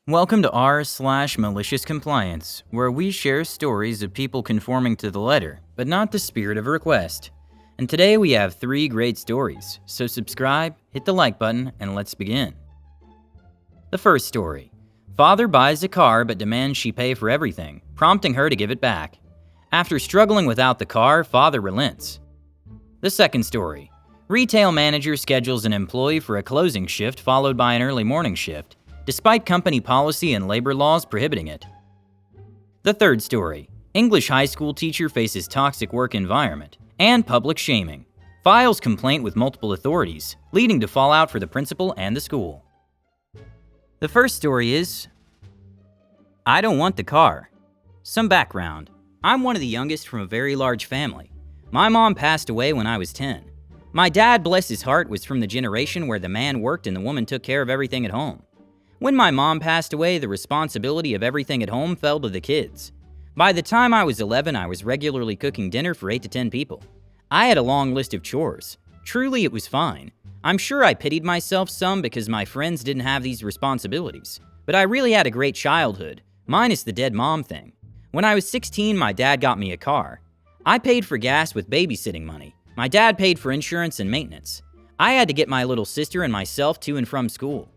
Welcome to r/malicious compliance, where we share stories of people conforming to the letter, but not the spirit of a request. And today we have 3 great stories, so subscribe, hit the like button, and let's begin. The first story. Father buys a car but demands she pay for everything, prompting her to give it back. After struggling without the car, father relents. The second story. Retail manager schedules an employee for a closing shift followed by an early morning shift, despite company policy and labor laws prohibiting it. The third story. English high school teacher faces toxic work environment and public shaming. Files complaint with multiple authorities, leading to fallout for the principal and the school. The first story is, I don't want the car. Some background. I'm one of the youngest from a very large family. My mom passed away when I was 10. My dad, bless his heart, was from the generation where the man worked and the woman took care of everything at home. When my mom passed away, the responsibility of everything at home fell to the kids. By the time I was 11, I was regularly cooking dinner for 8 to 10 people. I had a long list of chores. Truly, it was fine. I'm sure I pitied myself some because my friends didn't have these responsibilities. But I really had a great childhood, minus the dead mom thing. When I was 16, my dad got me a car. I paid for gas with babysitting money. My dad paid for insurance and maintenance. I had to get my little sister and myself to and from school.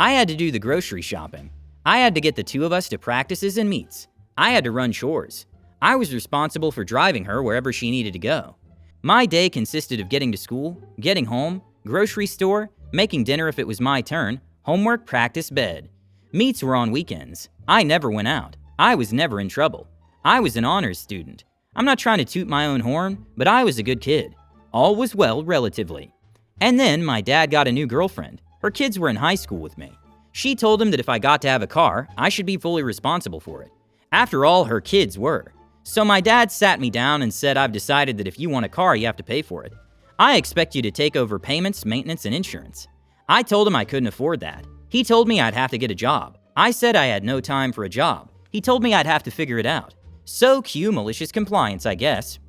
I had to do the grocery shopping. I had to get the 2 of us to practices and meets. I had to run chores. I was responsible for driving her wherever she needed to go. My day consisted of getting to school, getting home, grocery store, making dinner if it was my turn, homework, practice, bed. Meets were on weekends. I never went out. I was never in trouble. I was an honors student. I'm not trying to toot my own horn, but I was a good kid. All was well, relatively. And then my dad got a new girlfriend. Her kids were in high school with me. She told him that if I got to have a car, I should be fully responsible for it. After all, her kids were. So my dad sat me down and said, I've decided that if you want a car, you have to pay for it. I expect you to take over payments, maintenance, and insurance. I told him I couldn't afford that. He told me I'd have to get a job. I said I had no time for a job. He told me I'd have to figure it out. So cue malicious compliance, I guess.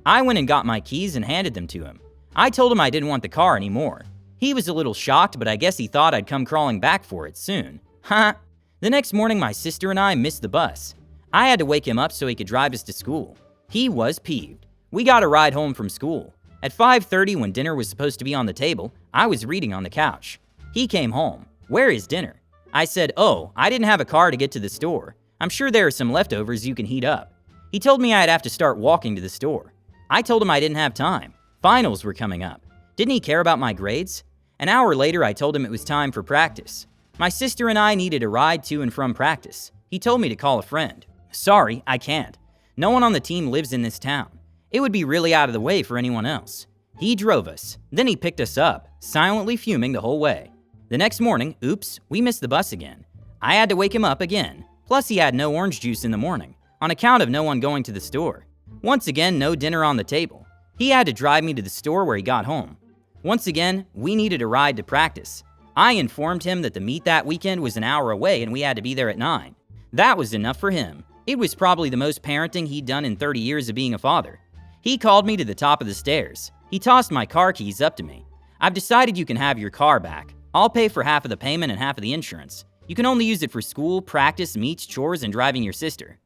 I went and got my keys and handed them to him. I told him I didn't want the car anymore. He was a little shocked, but I guess he thought I'd come crawling back for it soon. Ha! The next morning, my sister and I missed the bus. I had to wake him up so he could drive us to school. He was peeved. We got a ride home from school. At 5:30, when dinner was supposed to be on the table, I was reading on the couch. He came home. Where is dinner? I said, oh, I didn't have a car to get to the store. I'm sure there are some leftovers you can heat up. He told me I'd have to start walking to the store. I told him I didn't have time. Finals were coming up. Didn't he care about my grades? An hour later, I told him it was time for practice. My sister and I needed a ride to and from practice. He told me to call a friend. Sorry, I can't. No one on the team lives in this town. It would be really out of the way for anyone else. He drove us. Then he picked us up, silently fuming the whole way. The next morning, oops, we missed the bus again. I had to wake him up again. Plus, he had no orange juice in the morning, on account of no one going to the store. Once again, no dinner on the table. He had to drive me to the store where he got home. Once again, we needed a ride to practice. I informed him that the meet that weekend was an hour away and we had to be there at 9. That was enough for him. It was probably the most parenting he'd done in 30 years of being a father. He called me to the top of the stairs. He tossed my car keys up to me. I've decided you can have your car back. I'll pay for half of the payment and half of the insurance. You can only use it for school, practice, meets, chores, and driving your sister.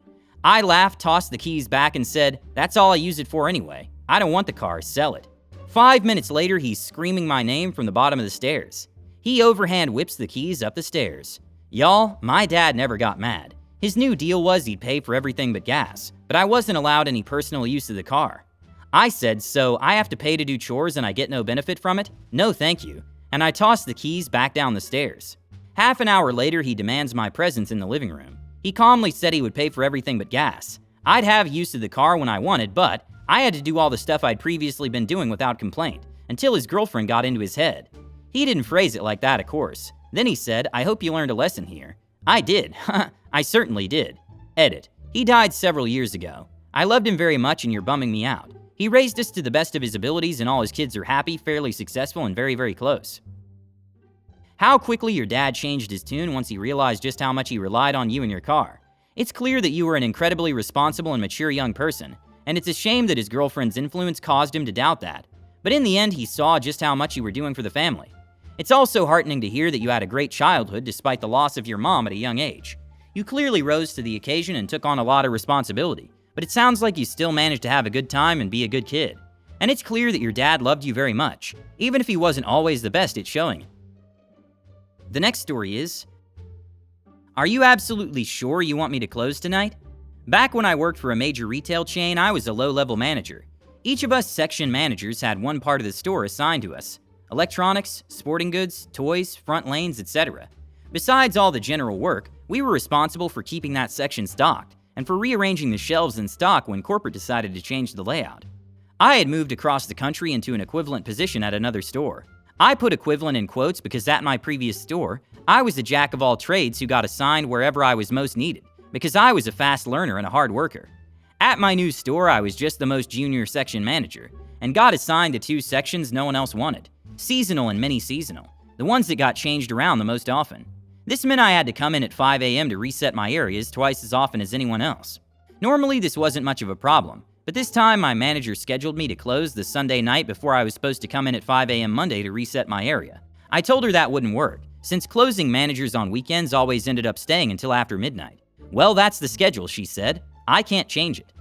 I laughed, tossed the keys back, and said, that's all I use it for anyway. I don't want the car, sell it. 5 minutes later, he's screaming my name from the bottom of the stairs. He overhand whips the keys up the stairs. Y'all, my dad never got mad. His new deal was he'd pay for everything but gas, but I wasn't allowed any personal use of the car. I said, so I have to pay to do chores and I get no benefit from it? No thank you. And I tossed the keys back down the stairs. Half an hour later, he demands my presence in the living room. He calmly said he would pay for everything but gas. I'd have use of the car when I wanted, but I had to do all the stuff I'd previously been doing without complaint, until his girlfriend got into his head. He didn't phrase it like that, of course. Then he said, I hope you learned a lesson here. I did. I certainly did. Edit. He died several years ago. I loved him very much and you're bumming me out. He raised us to the best of his abilities and all his kids are happy, fairly successful, and very, very close. How quickly your dad changed his tune once he realized just how much he relied on you and your car. It's clear that you were an incredibly responsible and mature young person, and it's a shame that his girlfriend's influence caused him to doubt that. But in the end, he saw just how much you were doing for the family. It's also heartening to hear that you had a great childhood despite the loss of your mom at a young age. You clearly rose to the occasion and took on a lot of responsibility, but it sounds like you still managed to have a good time and be a good kid. And it's clear that your dad loved you very much, even if he wasn't always the best at showing it. The next story is, are you absolutely sure you want me to close tonight? Back when I worked for a major retail chain, I was a low-level manager. Each of us section managers had one part of the store assigned to us: electronics, sporting goods, toys, front lanes, etc. Besides all the general work, we were responsible for keeping that section stocked and for rearranging the shelves in stock when corporate decided to change the layout. I had moved across the country into an equivalent position at another store. I put equivalent in quotes because at my previous store, I was a jack of all trades who got assigned wherever I was most needed, because I was a fast learner and a hard worker. At my new store, I was just the most junior section manager, and got assigned to two sections no one else wanted: seasonal and mini-seasonal, the ones that got changed around the most often. This meant I had to come in at 5 a.m. to reset my areas twice as often as anyone else. Normally, this wasn't much of a problem, but this time my manager scheduled me to close the Sunday night before I was supposed to come in at 5 a.m. Monday to reset my area. I told her that wouldn't work, since closing managers on weekends always ended up staying until after midnight. Well, that's the schedule, she said. I can't change it.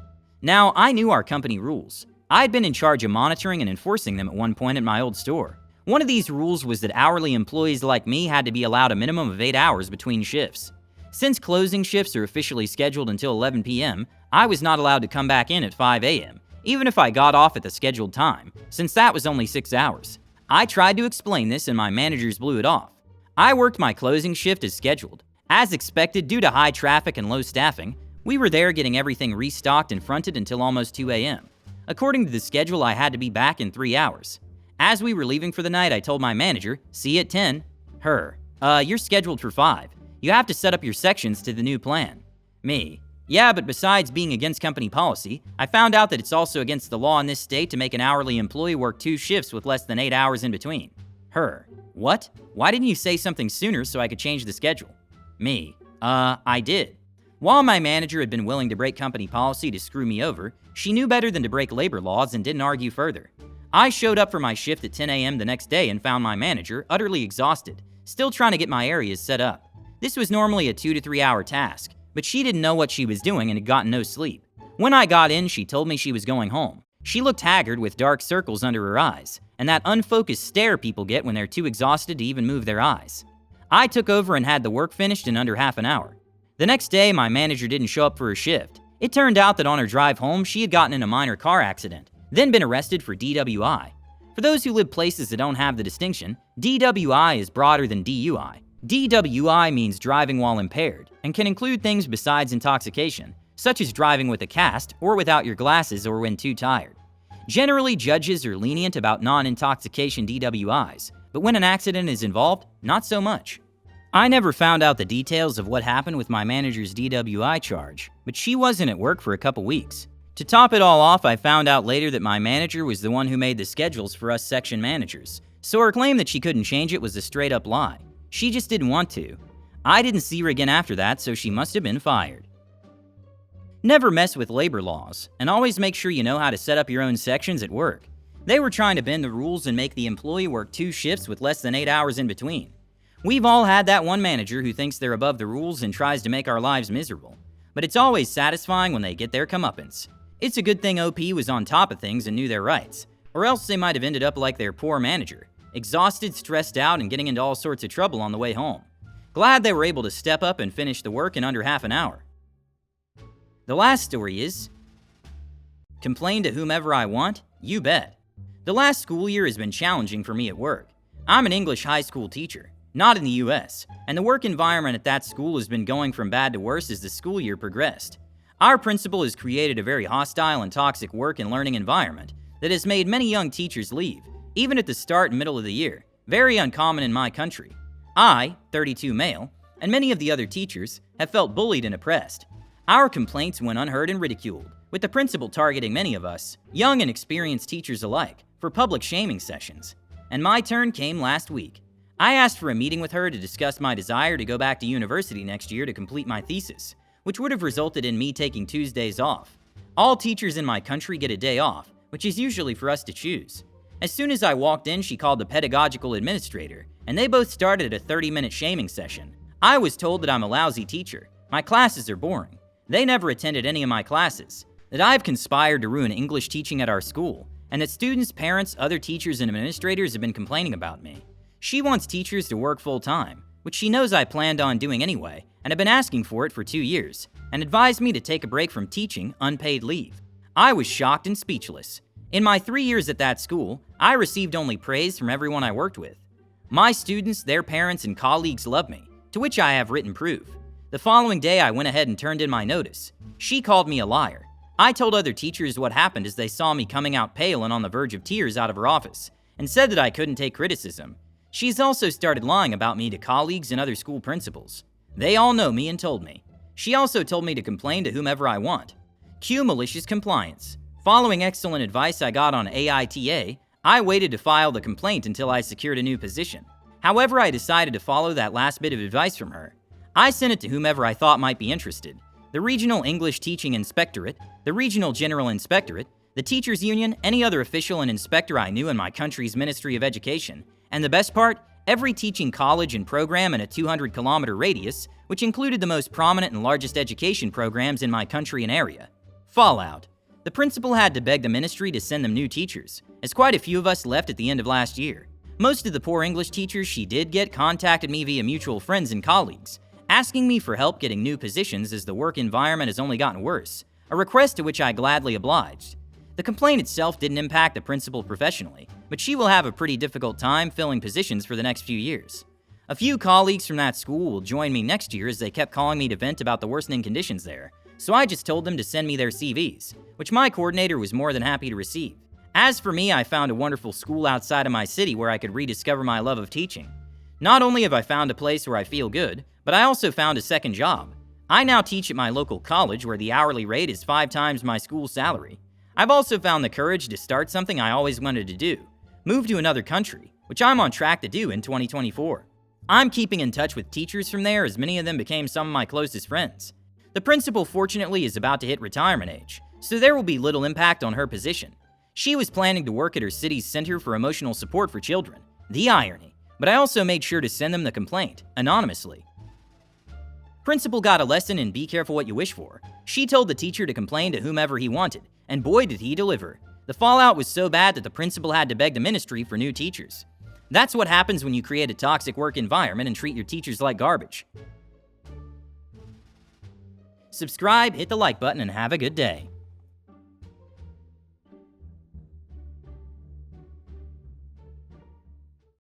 Now, I knew our company rules. I'd been in charge of monitoring and enforcing them at one point at my old store. One of these rules was that hourly employees like me had to be allowed a minimum of 8 hours between shifts. Since closing shifts are officially scheduled until 11 p.m., I was not allowed to come back in at 5 a.m., even if I got off at the scheduled time, since that was only 6 hours. I tried to explain this and my managers blew it off. I worked my closing shift as scheduled. As expected, due to high traffic and low staffing, we were there getting everything restocked and fronted until almost 2 a.m. According to the schedule, I had to be back in 3 hours. As we were leaving for the night, I told my manager, see you at 10. Her, you're scheduled for 5. You have to set up your sections to the new plan. Me, yeah, but besides being against company policy, I found out that it's also against the law in this state to make an hourly employee work 2 shifts with less than 8 hours in between. Her, what? Why didn't you say something sooner so I could change the schedule? Me, I did. While my manager had been willing to break company policy to screw me over, she knew better than to break labor laws and didn't argue further. I showed up for my shift at 10 a.m. the next day and found my manager utterly exhausted, still trying to get my areas set up. This was normally a 2 to 3 hour task, but she didn't know what she was doing and had gotten no sleep. When I got in, she told me she was going home. She looked haggard with dark circles under her eyes, and that unfocused stare people get when they're too exhausted to even move their eyes. I took over and had the work finished in under half an hour. The next day, my manager didn't show up for her shift. It turned out that on her drive home, she had gotten in a minor car accident, then been arrested for DWI. For those who live places that don't have the distinction, DWI is broader than DUI. DWI means driving while impaired, and can include things besides intoxication, such as driving with a cast, or without your glasses, or when too tired. Generally, judges are lenient about non-intoxication DWIs, but when an accident is involved, not so much. I never found out the details of what happened with my manager's DWI charge, but she wasn't at work for a couple weeks. To top it all off, I found out later that my manager was the one who made the schedules for us section managers, so her claim that she couldn't change it was a straight-up lie. She just didn't want to. I didn't see her again after that, so she must have been fired. Never mess with labor laws, and always make sure you know how to set up your own sections at work. They were trying to bend the rules and make the employee work 2 shifts with less than 8 hours in between. We've all had that one manager who thinks they're above the rules and tries to make our lives miserable. But it's always satisfying when they get their comeuppance. It's a good thing OP was on top of things and knew their rights, or else they might have ended up like their poor manager, exhausted, stressed out, and getting into all sorts of trouble on the way home. Glad they were able to step up and finish the work in under half an hour. The last story is, complain to whomever I want? You bet. The last school year has been challenging for me at work. I'm an English high school teacher, not in the US, and the work environment at that school has been going from bad to worse as the school year progressed. Our principal has created a very hostile and toxic work and learning environment that has made many young teachers leave, even at the start and middle of the year, very uncommon in my country. I, 32 male, and many of the other teachers have felt bullied and oppressed. Our complaints went unheard and ridiculed, with the principal targeting many of us, young and experienced teachers alike, for public shaming sessions. And my turn came last week. I asked for a meeting with her to discuss my desire to go back to university next year to complete my thesis, which would have resulted in me taking Tuesdays off. All teachers in my country get a day off, which is usually for us to choose. As soon as I walked in, she called the pedagogical administrator, and they both started a 30-minute shaming session. I was told that I'm a lousy teacher, my classes are boring, they never attended any of my classes, that I've conspired to ruin English teaching at our school, and that students, parents, other teachers, and administrators have been complaining about me. She wants teachers to work full-time, which she knows I planned on doing anyway, and have been asking for it for 2 years, and advised me to take a break from teaching unpaid leave. I was shocked and speechless. In my 3 years at that school, I received only praise from everyone I worked with. My students, their parents, and colleagues love me, to which I have written proof. The following day, I went ahead and turned in my notice. She called me a liar. I told other teachers what happened as they saw me coming out pale and on the verge of tears out of her office, and said that I couldn't take criticism. She's also started lying about me to colleagues and other school principals. They all know me and told me. She also told me to complain to whomever I want. Cue malicious compliance. Following excellent advice I got on AITA, I waited to file the complaint until I secured a new position. However, I decided to follow that last bit of advice from her. I sent it to whomever I thought might be interested. The Regional English Teaching Inspectorate, the Regional General Inspectorate, the Teachers Union, any other official and inspector I knew in my country's Ministry of Education, and the best part, every teaching college and program in a 200-kilometer radius, which included the most prominent and largest education programs in my country and area. Fallout. The principal had to beg the ministry to send them new teachers, as quite a few of us left at the end of last year. Most of the poor English teachers she did get contacted me via mutual friends and colleagues, asking me for help getting new positions as the work environment has only gotten worse, a request to which I gladly obliged. The complaint itself didn't impact the principal professionally, but she will have a pretty difficult time filling positions for the next few years. A few colleagues from that school will join me next year as they kept calling me to vent about the worsening conditions there, so I just told them to send me their CVs, which my coordinator was more than happy to receive. As for me, I found a wonderful school outside of my city where I could rediscover my love of teaching. Not only have I found a place where I feel good, but I also found a second job. I now teach at my local college where the hourly rate is 5 times my school salary. I've also found the courage to start something I always wanted to do, move to another country, which I'm on track to do in 2024. I'm keeping in touch with teachers from there as many of them became some of my closest friends. The principal fortunately is about to hit retirement age, so there will be little impact on her position. She was planning to work at her city's Center for Emotional Support for Children. The irony. But I also made sure to send them the complaint, anonymously. Principal got a lesson in be careful what you wish for. She told the teacher to complain to whomever he wanted, and boy did he deliver. The fallout was so bad that the principal had to beg the ministry for new teachers. That's what happens when you create a toxic work environment and treat your teachers like garbage. Subscribe, hit the like button, and have a good day.